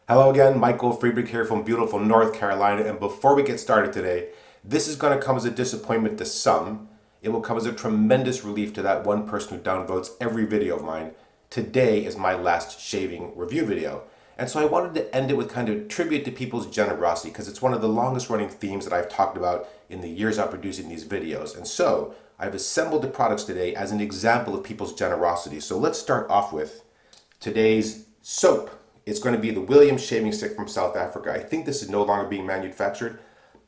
Hello again, Michael Friedrich here from beautiful North Carolina. And before we get started today, this is going to come as a disappointment to some. It will come as a tremendous relief to that one person who downvotes every video of mine. Today is my last shaving review video. And so I wanted to end it with kind of tribute to people's generosity because it's one of the longest running themes that I've talked about in the years I'm producing these videos. And so I've assembled the products today as an example of people's generosity. So let's start off with today's soap. It's going to be the Williams shaving stick from South Africa. I think this is no longer being manufactured.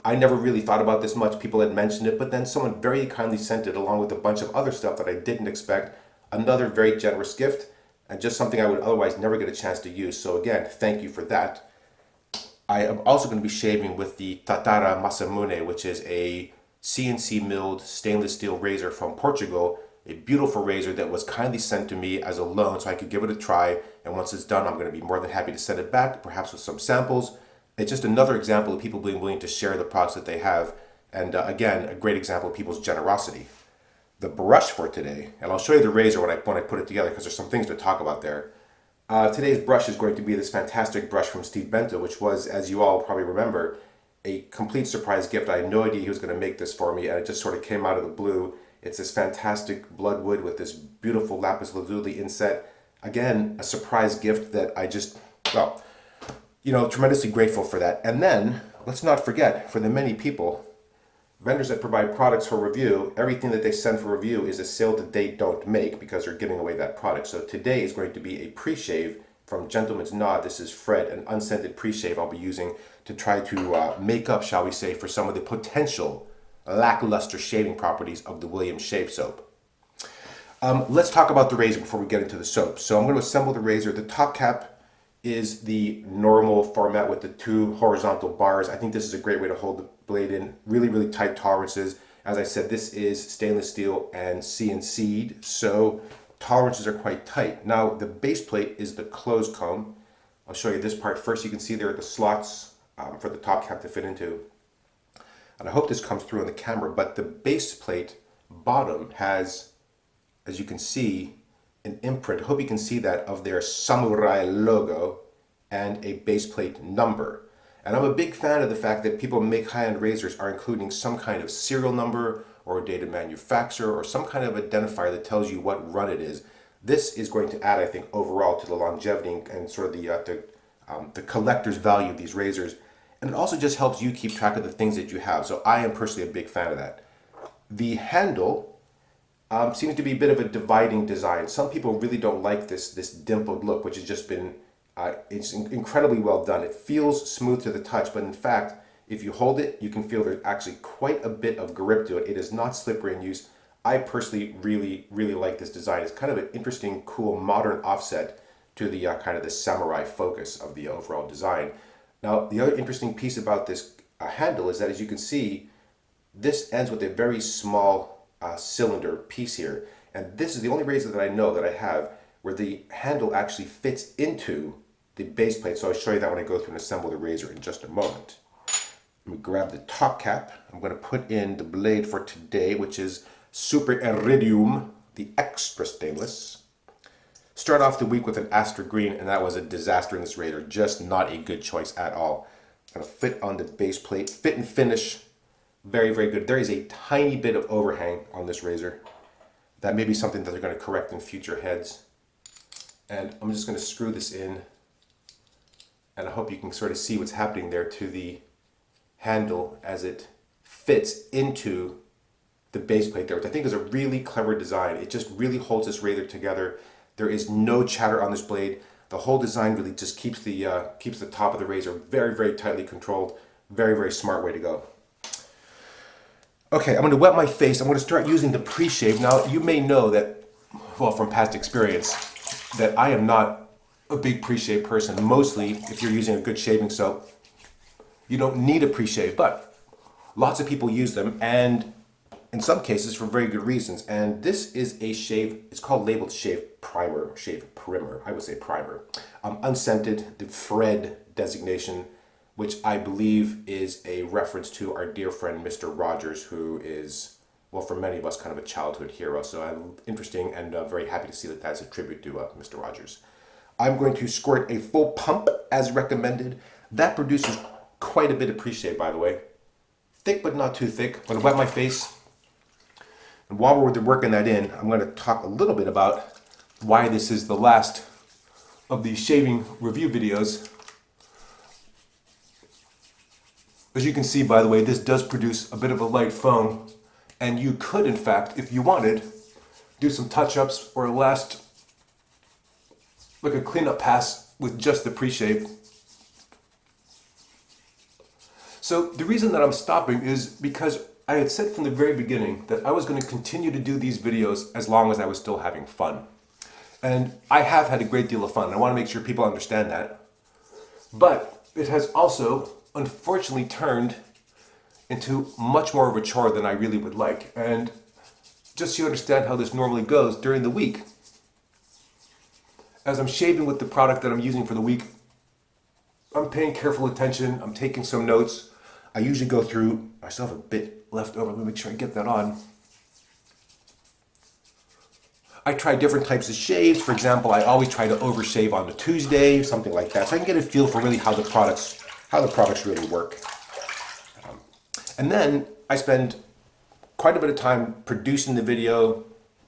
I never really thought about this much. People had mentioned it, but then someone very kindly sent it along with a bunch of other stuff that I didn't expect. Another very generous gift and just something I would otherwise never get a chance to use. So again, thank you for that. I am also going to be shaving with the Tatara Masamune, which is a CNC milled stainless steel razor from Portugal. A beautiful razor that was kindly sent to me as a loan so I could give it a try. And once it's done, I'm going to be more than happy to send it back, perhaps with some samples. It's just another example of people being willing to share the products that they have. And again, a great example of people's generosity. The brush for today, and I'll show you the razor when I put it together because there's some things to talk about there. Today's brush is going to be this fantastic brush from Bento, which was, as you all probably remember, a complete surprise gift. I had no idea he was going to make this for me, and it just sort of came out of the blue. It's this fantastic bloodwood with this beautiful lapis lazuli inset. Again, a surprise gift that I just, well, tremendously grateful for that. And then, let's not forget, for the many people, vendors that provide products for review, everything that they send for review is a sale that they don't make because they're giving away that product. So today is going to be a pre-shave from Gentleman's Nod. This is Fred, an unscented pre-shave I'll be using to try to make up, shall we say, for some of the potential lackluster shaving properties of the Williams shave soap. Let's talk about the razor before we get into the soap. So I'm going to assemble the razor. The top cap is the normal format with the two horizontal bars. I think this is a great way to hold the blade in. Really, really tight tolerances. As I said, this is stainless steel and CNC'd, so tolerances are quite tight. Now, the base plate is the closed comb. I'll show you this part first. You can see there are the slots for the top cap to fit into. And I hope this comes through on the camera, but the base plate bottom has, as you can see, an imprint. I hope you can see that of their samurai logo and a base plate number. And I'm a big fan of the fact that people who make high-end razors are including some kind of serial number or a date of manufacture or some kind of identifier that tells you what run it is. This is going to add, I think, overall to the longevity and sort of the collector's value of these razors. And it also just helps you keep track of the things that you have. So I am personally a big fan of that. The handle seems to be a bit of a dividing design. Some people really don't like this dimpled look, which has just been, it's incredibly well done. It feels smooth to the touch, but in fact, if you hold it, you can feel there's actually quite a bit of grip to it. It is not slippery in use. I personally really, really like this design. It's kind of an interesting, cool, modern offset to the kind of the samurai focus of the overall design. Now, the other interesting piece about this handle is that, as you can see, this ends with a very small cylinder piece here. And this is the only razor that I know that I have where the handle actually fits into the base plate. So I'll show you that when I go through and assemble the razor in just a moment. Let me grab the top cap. I'm going to put in the blade for today, which is Super Iridium, the extra stainless. Start off the week with an Astra Green, and that was a disaster in this razor. Just not a good choice at all. Gonna fit on the base plate. Fit and finish, very, very good. There is a tiny bit of overhang on this razor. That may be something that they're gonna correct in future heads. And I'm just gonna screw this in, and I hope you can sort of see what's happening there to the handle as it fits into the base plate there, which I think is a really clever design. It just really holds this razor together. There is no chatter on this blade. The whole design really just keeps the top of the razor very, very tightly controlled. Very, very smart way to go. Okay, I'm going to wet my face. I'm going to start using the pre-shave. Now, you may know that, well, from past experience, that I am not a big pre-shave person. Mostly, if you're using a good shaving soap, you don't need a pre-shave, but lots of people use them, and in some cases for very good reasons. And this is a shave, it's called labeled shave primer, shave primer, I would say primer. Unscented, the Fred designation, which I believe is a reference to our dear friend Mr. Rogers, who is, well, for many of us, kind of a childhood hero. So I'm interesting and very happy to see that that's a tribute to Mr. Rogers. I'm going to squirt a full pump as recommended. That produces quite a bit of pre-shave, by the way. Thick but not too thick. I'm going to wet my face. And while we're working that in, I'm going to talk a little bit about why this is the last of the shaving review videos. As you can see, by the way, this does produce a bit of a light foam, and you could, in fact, if you wanted, do some touch-ups or last, like a cleanup pass with just the pre-shave. So the reason that I'm stopping is because I had said from the very beginning that I was going to continue to do these videos as long as I was still having fun. And I have had a great deal of fun. I want to make sure people understand that. But it has also, unfortunately, turned into much more of a chore than I really would like. And just so you understand how this normally goes, during the week, as I'm shaving with the product that I'm using for the week, I'm paying careful attention, I'm taking some notes. I usually go through, I still have a bit left over, let me make sure I get that on. I try different types of shaves. For example, I always try to overshave on the Tuesday, something like that, so I can get a feel for really how the products really work. And then I spend quite a bit of time producing the video,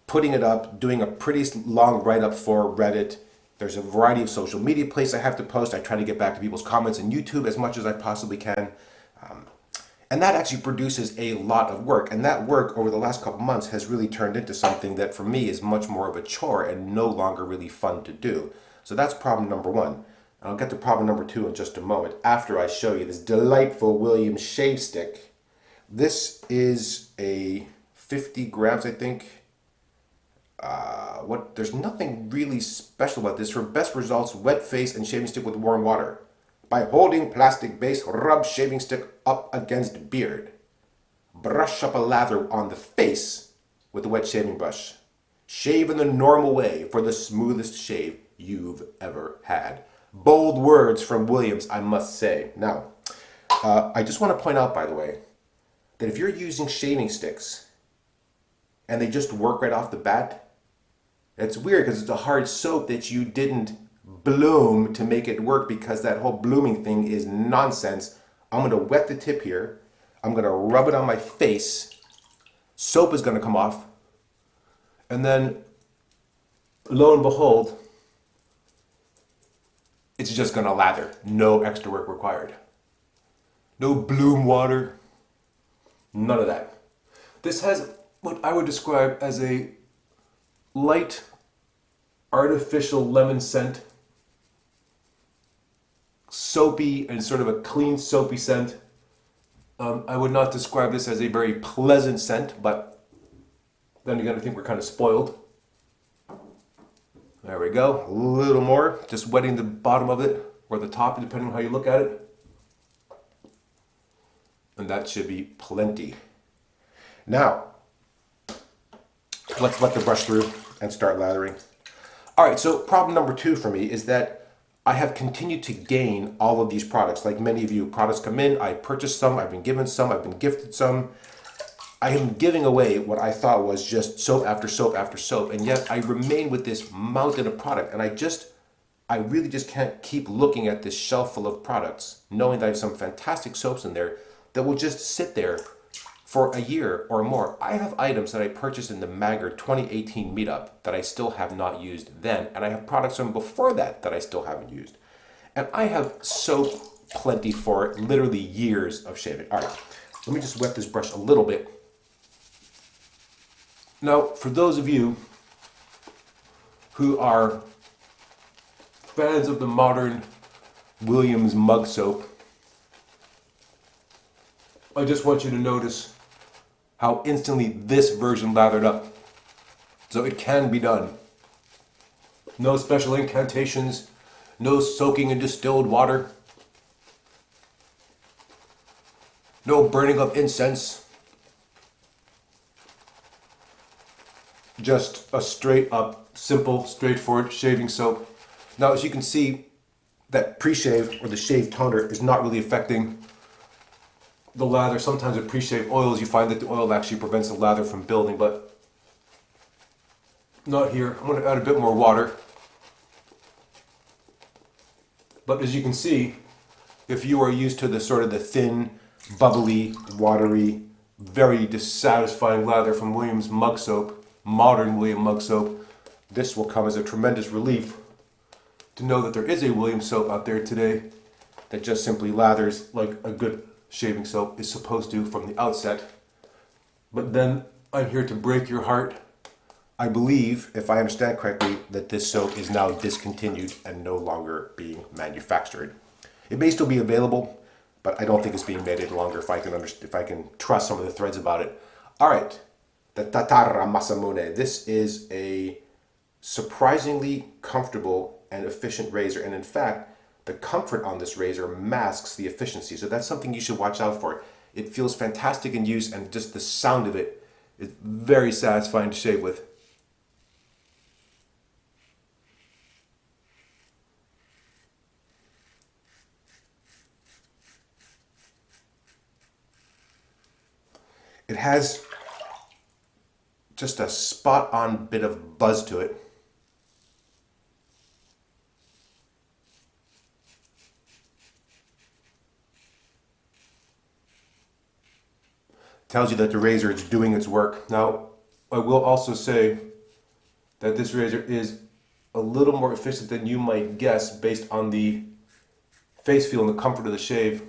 putting it up, doing a pretty long write-up for Reddit. There's a variety of social media places I have to post. I try to get back to people's comments on YouTube as much as I possibly can. And that actually produces a lot of work. And that work over the last couple months has really turned into something that for me is much more of a chore and no longer really fun to do. So that's problem number one. I'll get to problem number two in just a moment after I show you this delightful Williams shave stick. This is a 50 grams, I think. There's nothing really special about this. For best results, wet face and shaving stick with warm water. By holding plastic base, rub shaving stick up against beard. Brush up a lather on the face with a wet shaving brush. Shave in the normal way for the smoothest shave you've ever had. Bold words from Williams, I must say. Now, I just want to point out, by the way, that if you're using shaving sticks and they just work right off the bat, it's weird because it's a hard soap that you didn't bloom to make it work, because that whole blooming thing is nonsense. I'm going to wet the tip here. I'm going to rub it on my face. Soap is going to come off. And then, lo and behold, it's just going to lather. No extra work required. No bloom water. None of that. This has what I would describe as a light artificial lemon scent. Soapy and sort of a clean soapy scent. I would not describe this as a very pleasant scent, but then again I think we're kind of spoiled. There we go, a little more, just wetting the bottom of it, or the top, depending on how you look at it. And that should be plenty. Now, let's let the brush through and start lathering. Alright, so problem number two for me is that I have continued to gain all of these products. Like many of you, products come in, I purchased some, I've been given some, I've been gifted some. I am giving away what I thought was just soap after soap after soap, and yet I remain with this mountain of product, and I really just can't keep looking at this shelf full of products, knowing that I have some fantastic soaps in there that will just sit there for a year or more. I have items that I purchased in the Magger 2018 meetup that I still have not used then, and I have products from before that that I still haven't used. And I have soap plenty for literally years of shaving. All right, let me just wet this brush a little bit. Now, for those of you who are fans of the modern Williams mug soap, I just want you to notice how instantly this version lathered up. So it can be done. No special incantations, no soaking in distilled water, no burning of incense. Just a straight up, simple, straightforward shaving soap. Now, as you can see, that pre-shave or the shave toner is not really affecting the lather. Sometimes with pre-shave oils, you find that the oil actually prevents the lather from building, but not here. I'm going to add a bit more water. But as you can see, if you are used to the sort of the thin, bubbly, watery, very dissatisfying lather from Williams mug soap, modern Williams mug soap, this will come as a tremendous relief to know that there is a Williams soap out there today that just simply lathers like a good shaving soap is supposed to from the outset. But then I'm here to break your heart. I believe, if I understand correctly, that this soap is now discontinued and no longer being manufactured. It may still be available, but I don't think it's being made any longer if I can trust some of the threads about it. All right, the Tatara Masamune. This is a surprisingly comfortable and efficient razor, and in fact, the comfort on this razor masks the efficiency, so that's something you should watch out for. It feels fantastic in use, and just the sound of it is very satisfying to shave with. It has just a spot-on bit of buzz to it. Tells you that the razor is doing its work. Now, I will also say that this razor is a little more efficient than you might guess based on the face feel and the comfort of the shave.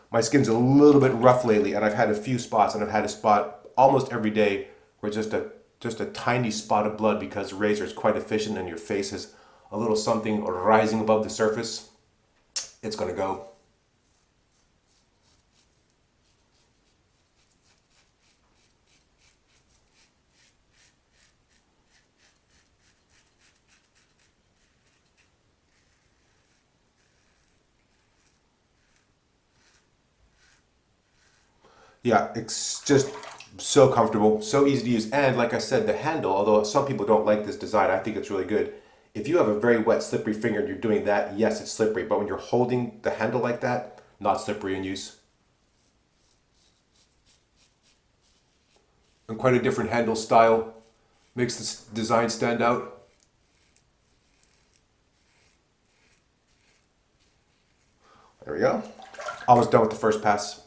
My skin's a little bit rough lately, and I've had a few spots, and I've had a spot almost every day where just a tiny spot of blood because the razor is quite efficient and your face has a little something rising above the surface. It's gonna go. Yeah, it's just so comfortable, so easy to use, and like I said, the handle, although some people don't like this design, I think it's really good. If you have a very wet, slippery finger and you're doing that, yes, it's slippery, but when you're holding the handle like that, not slippery in use. And quite a different handle style, makes this design stand out. There we go. Almost done with the first pass.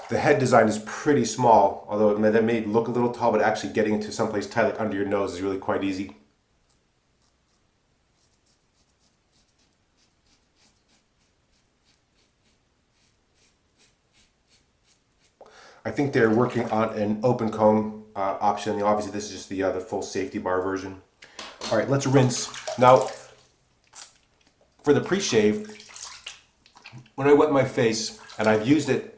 The head design is pretty small, although that may look a little tall, but actually getting into someplace tight like under your nose is really quite easy. I think they're working on an open comb option. Obviously, this is just the full safety bar version. All right, let's rinse. Now, for the pre-shave, when I wet my face, and I've used it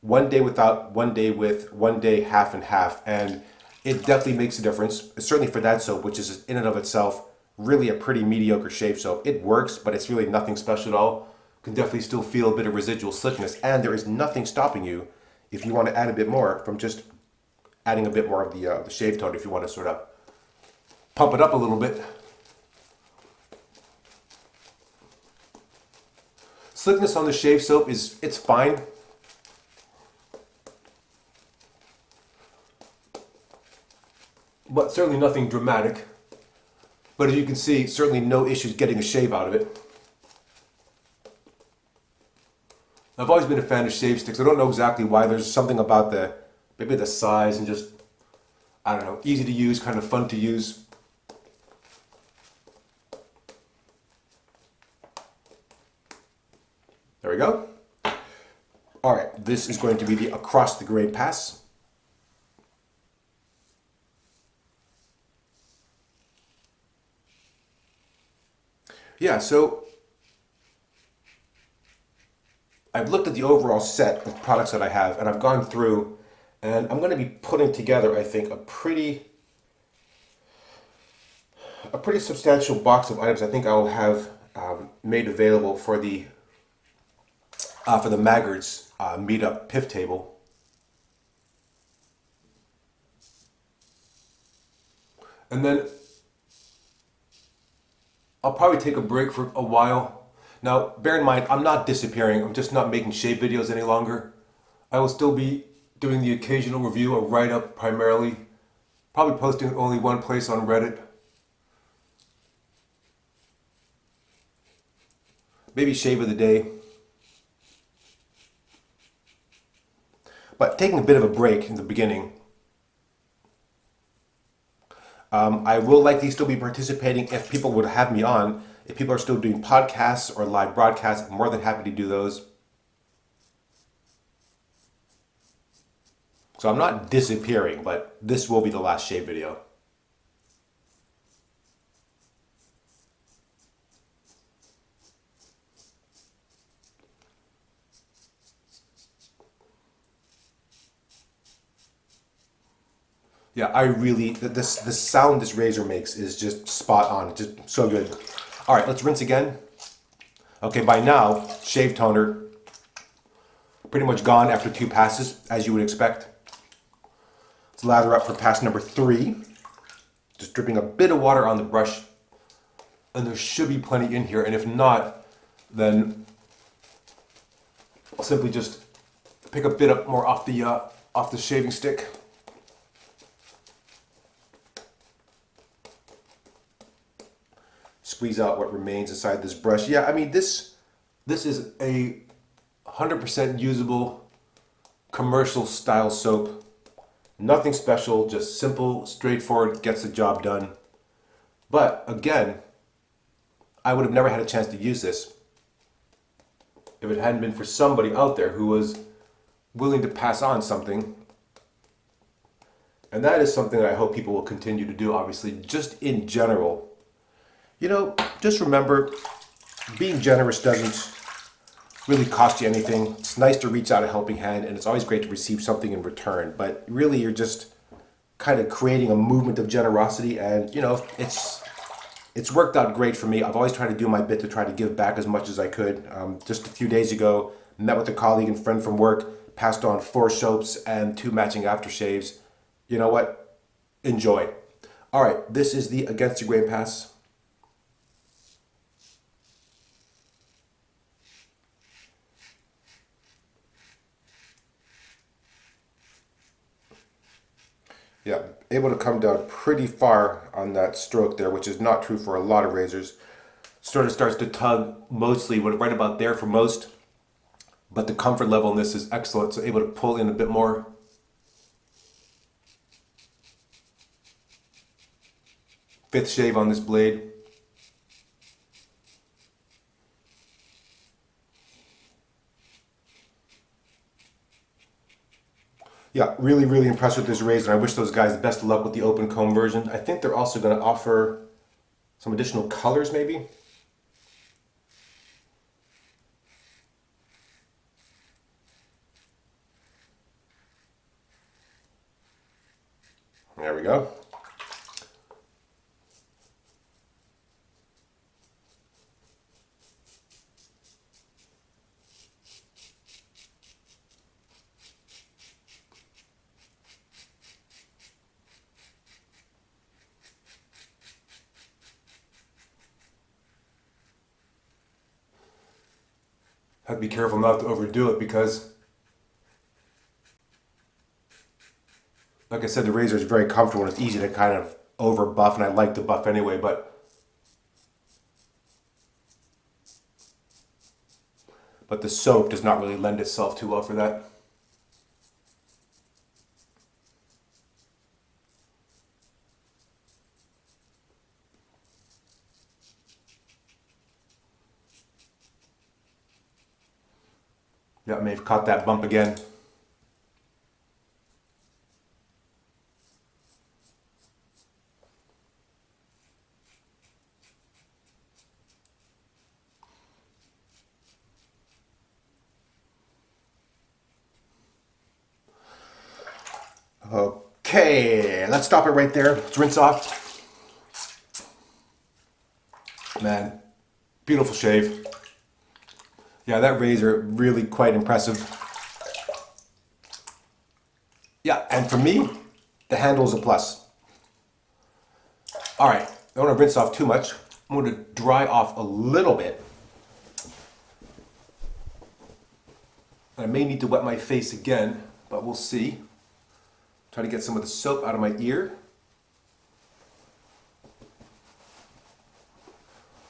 one day without, one day with, one day half and half, and it definitely makes a difference. Certainly for that soap, which is in and of itself really a pretty mediocre shave soap. It works, but it's really nothing special at all. You can definitely still feel a bit of residual slickness, and there is nothing stopping you if you want to add a bit more from just adding a bit more of the shave tone if you want to sort of pump it up a little bit. Slickness on the shave soap it's fine. But certainly nothing dramatic. But as you can see, certainly no issues getting a shave out of it. I've always been a fan of shave sticks. I don't know exactly why. There's something about maybe the size and just, I don't know, easy to use, kind of fun to use. There we go. All right, this is going to be the across the grain pass. Yeah, so I've looked at the overall set of products that I have, and I've gone through, and I'm going to be putting together, I think, a pretty substantial box of items. I think I will have made available for the Maggards meetup PIF table. And then I'll probably take a break for a while. Now, bear in mind, I'm not disappearing. I'm just not making shave videos any longer. I will still be doing the occasional review, a write-up primarily. Probably posting only one place on Reddit. Maybe shave of the day. But taking a bit of a break in the beginning. I will likely still be participating if people would have me on. If people are still doing podcasts or live broadcasts, I'm more than happy to do those. So I'm not disappearing, but this will be the last shave video. Yeah, I really, the sound this razor makes is just spot on. It's just so good. All right, let's rinse again. Okay, by now, shave toner pretty much gone after 2 passes, as you would expect. Let's lather up for pass number 3. Just dripping a bit of water on the brush. And there should be plenty in here, and if not, then I'll simply just pick a bit up more off the shaving stick. Squeeze out what remains inside this brush. Yeah, I mean, this is a 100% usable commercial style soap. Nothing special, just simple, straightforward, gets the job done. But again, I would have never had a chance to use this if it hadn't been for somebody out there who was willing to pass on something. And that is something that I hope people will continue to do, obviously, just in general. You know, just remember, being generous doesn't really cost you anything. It's nice to reach out a helping hand, and it's always great to receive something in return. But really, you're just kind of creating a movement of generosity, and, you know, it's worked out great for me. I've always tried to do my bit to try to give back as much as I could. Just a few days ago, met with a colleague and friend from work, passed on 4 soaps and 2 matching aftershaves. You know what? Enjoy. All right, this is the Against the Grain pass. Yeah, able to come down pretty far on that stroke there, which is not true for a lot of razors. Sort of starts to tug mostly right about there for most, but the comfort level in this is excellent, so able to pull in a bit more. Fifth shave on this blade. Yeah, really, really impressed with this razor. I wish those guys the best of luck with the open comb version. I think they're also going to offer some additional colors, maybe. There we go. Have to be careful not to overdo it because, like I said, the razor is very comfortable and it's easy to kind of over buff, and I like to buff anyway, but the soap does not really lend itself too well for that. Yeah, I may have caught that bump again. Okay, let's stop it right there. Let's rinse off. Man, beautiful shave. Yeah, that razor, really quite impressive. Yeah, and for me, the handle is a plus. All right, I don't want to rinse off too much. I'm going to dry off a little bit. I may need to wet my face again, but we'll see. Try to get some of the soap out of my ear.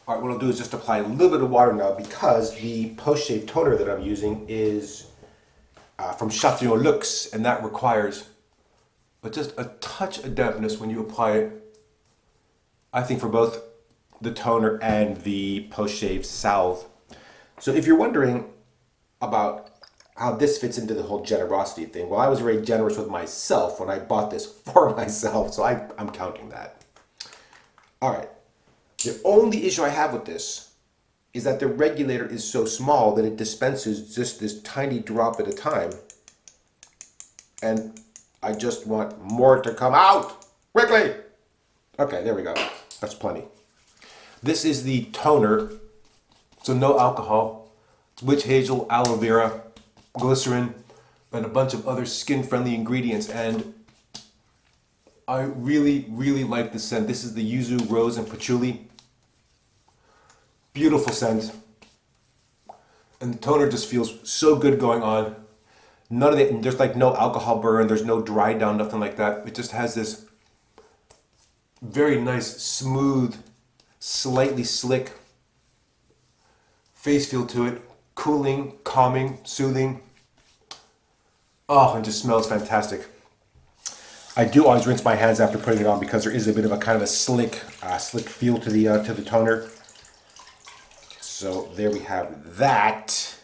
All right, what I'll do is just apply a little bit of water now because the post-shave toner that I'm using is from Chatillon Lux, and that requires just a touch of dampness when you apply it. I think for both the toner and the post-shave salve. So if you're wondering about how this fits into the whole generosity thing, well, I was very generous with myself when I bought this for myself, so I'm counting that. All right. The only issue I have with this is that the regulator is so small that it dispenses just this tiny drop at a time. And I just want more to come out quickly. Okay, there we go. That's plenty. This is the toner, so no alcohol. It's witch hazel, aloe vera, glycerin, and a bunch of other skin-friendly ingredients. And I really, really like the scent. This is the Yuzu, rose, and patchouli. Beautiful scent. And the toner just feels so good going on. None of it, there's like no alcohol burn, there's no dry down, nothing like that. It just has this very nice, smooth, slightly slick face feel to it. Cooling, calming, soothing. Oh, and just smells fantastic. I do always rinse my hands after putting it on because there is a bit of a kind of a slick feel to the toner. So there we have that.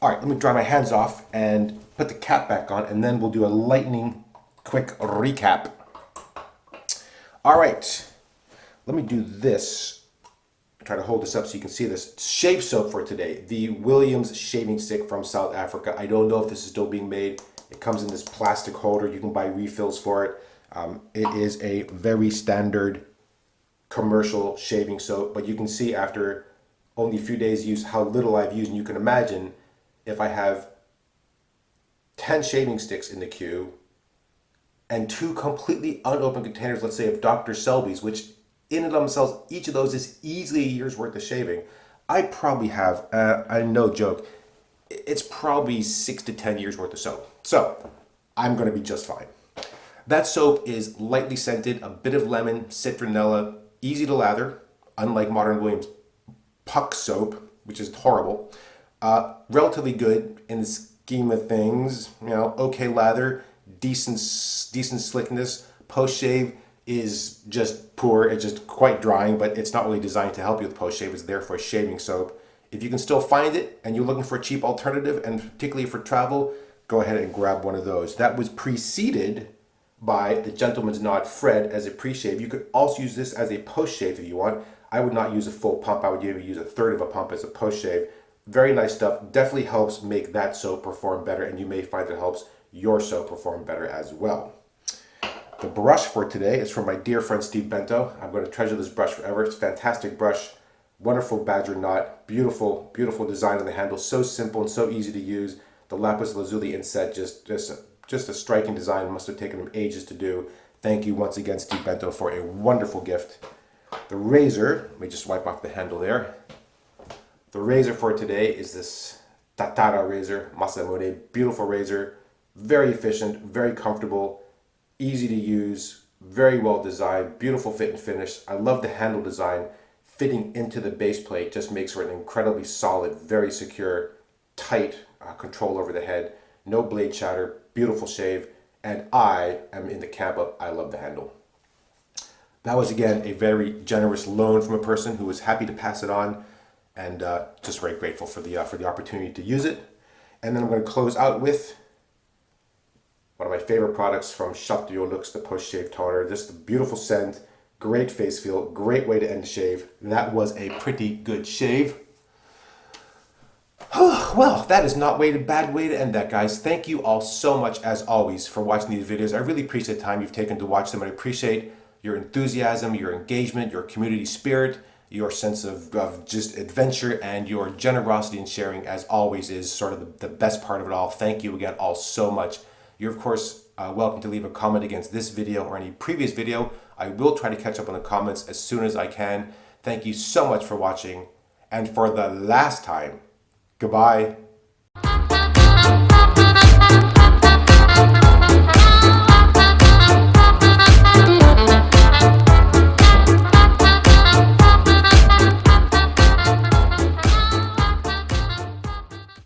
All right, let me dry my hands off and put the cap back on, and then we'll do a lightning quick recap. All right, let me do this. Try to hold this up so you can see this. Shave soap for today. The Williams shaving stick from South Africa. I don't know if this is still being made. It comes in this plastic holder. You can buy refills for it. It is a very standard commercial shaving soap, but you can see after only a few days use how little I've used, and you can imagine if I have 10 shaving sticks in the queue and 2 completely unopened containers, let's say of Dr. Selby's, which in and of themselves, each of those is easily a year's worth of shaving. I probably have, no joke, it's probably 6 to 10 years worth of soap. So I'm going to be just fine. That soap is lightly scented, a bit of lemon, citronella, easy to lather, unlike Modern Williams Puck soap, which is horrible. Relatively good in the scheme of things. You know, okay lather, decent slickness. Post shave is just poor. It's just quite drying, but it's not really designed to help you with post shave. It's there for a shaving soap. If you can still find it and you're looking for a cheap alternative, and particularly for travel, go ahead and grab one of those. That was preceded by the Gentleman's Nod Fred as a pre-shave. You could also use this as a post-shave if you want. I would not use a full pump. I would maybe use a third of a pump as a post-shave. Very nice stuff. Definitely helps make that soap perform better, and you may find it helps your soap perform better as well. The brush for today is from my dear friend Steve Bento. I'm going to treasure this brush forever. It's a fantastic brush. Wonderful badger knot. Beautiful, beautiful design on the handle. So simple and so easy to use. The lapis lazuli inset, just a striking design. Must have taken him ages to do. Thank you once again, Steve Bento, for a wonderful gift. The razor, let me just wipe off the handle there. The razor for today is this Tatara razor, Masamune. Beautiful razor, very efficient, very comfortable, easy to use, very well designed, beautiful fit and finish. I love the handle design. Fitting into the base plate just makes for an incredibly solid, very secure, tight control over the head. No blade shatter, beautiful shave, and I am in the camp of I love the handle. That was again a very generous loan from a person who was happy to pass it on, and just very grateful for the opportunity to use it. And then I'm going to close out with one of my favorite products from Chatillon Lux, the Post Shave Toner. Just a beautiful scent, great face feel, great way to end the shave. That was a pretty good shave. Well, that is not a bad way to end that, guys. Thank you all so much, as always, for watching these videos. I really appreciate the time you've taken to watch them. I appreciate your enthusiasm, your engagement, your community spirit, your sense of just adventure, and your generosity in sharing, as always, is sort of the best part of it all. Thank you again all so much. You're, of course, welcome to leave a comment against this video or any previous video. I will try to catch up on the comments as soon as I can. Thank you so much for watching. And for the last time, goodbye.